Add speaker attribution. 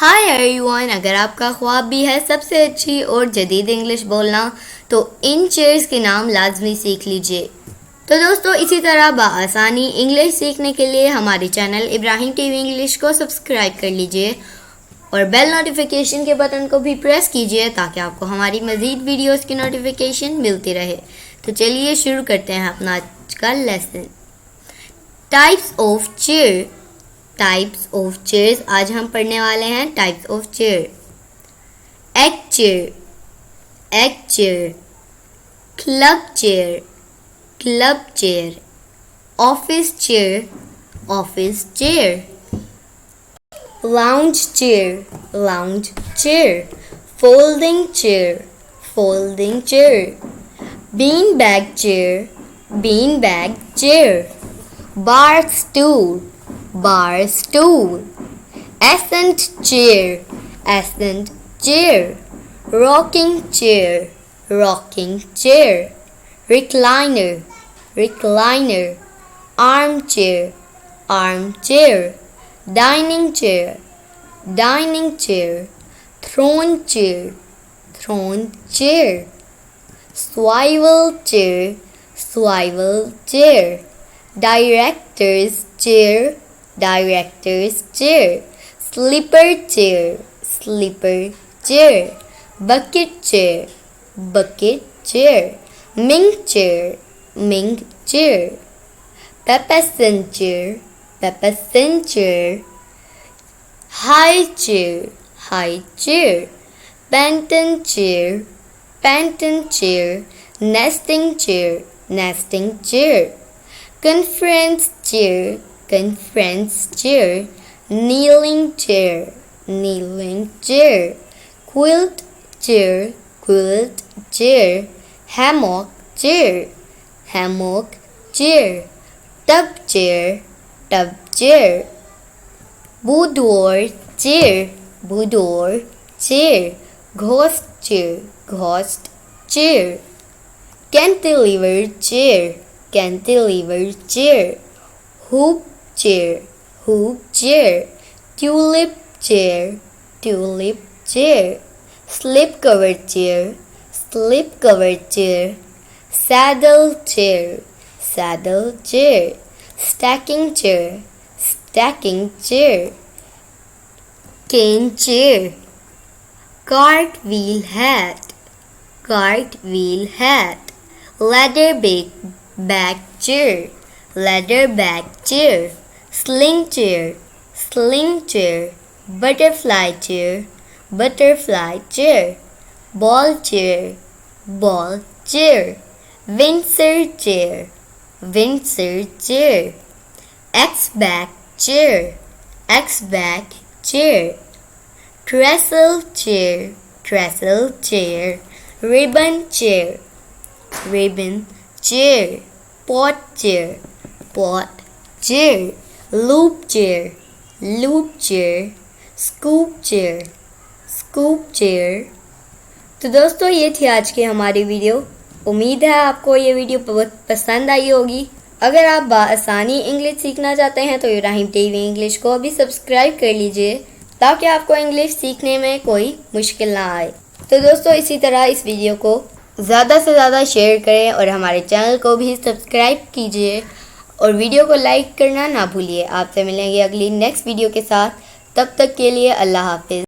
Speaker 1: Hi everyone, अगर आपका ख्वाब भी है सबसे अच्छी और जदीद इंग्लिश बोलना तो इन चेयर्स के नाम लाजमी सीख लीजिए। तो दोस्तों, इसी तरह बआसानी इंग्लिश सीखने के लिए हमारे चैनल इब्राहिम टीवी इंग्लिश को सब्सक्राइब कर लीजिए और बेल नोटिफिकेशन के बटन को भी प्रेस कीजिए ताकि आपको हमारी मज़ीद वीडियोस की नोटिफिकेशन मिलती रहे। तो चलिए शुरू करते हैं अपना आज का lesson. Types of chair. Types of chairs आज हम पढ़ने वाले हैं। Types of chair. Egg chair, egg chair. Club chair, club chair. Office chair, office chair. Lounge chair, lounge chair. Folding chair, folding chair. Bean bag chair, bean bag chair. Bar stool, bar stool. Ascent chair, ascent chair. Rocking chair, rocking chair. Recliner, recliner. Armchair, armchair. Dining chair, dining chair. Throne chair, throne chair. Swivel chair, swivel chair. Director's chair, director's chair. Slipper chair, slipper chair. Bucket chair, bucket chair. Mink chair, mink chair. Pepperson chair, pepperson chair. High chair, high chair. Panton chair, panton chair. Nesting chair, nesting chair. Conference chair, conference chair. Kneeling chair, kneeling chair. Quilt chair, quilt chair. Hammock chair, hammock chair. Tub chair, tub chair. Boudoir chair, boudoir chair. Ghost chair, ghost chair. Cantilever chair, cantilever chair. Hoop chair, hoop chair. Tulip chair, tulip chair. Slip cover chair, slip cover chair. Saddle chair, saddle chair. Stacking chair, stacking chair. Cane chair. Cartwheel hat, cartwheel hat. Leather back chair, leather back chair. Sling chair, sling chair. Butterfly chair, butterfly chair. Ball chair, ball chair. Windsor chair, windsor chair. X-back chair, X-back chair. Trestle chair, trestle chair. Ribbon chair, ribbon chair. Pot chair, pot chair. Loop chair, loop chair. Scoop chair, scoop chair. तो दोस्तों, ये थी आज की हमारी video. उम्मीद है आपको ये वीडियो बहुत पसंद आई होगी। अगर आप बआसानी इंग्लिश सीखना चाहते हैं तो इब्राहिम टीवी इंग्लिश को अभी सब्सक्राइब कर लीजिए ताकि आपको इंग्लिश सीखने में कोई मुश्किल ना आए। तो दोस्तों, इसी तरह इस वीडियो को ज़्यादा से ज़्यादा शेयर करें और हमारे चैनल को भी सब्सक्राइब कीजिए और वीडियो को लाइक करना ना भूलिए। आपसे मिलेंगे अगली नेक्स्ट वीडियो के साथ। तब तक के लिए अल्लाह हाफिज़।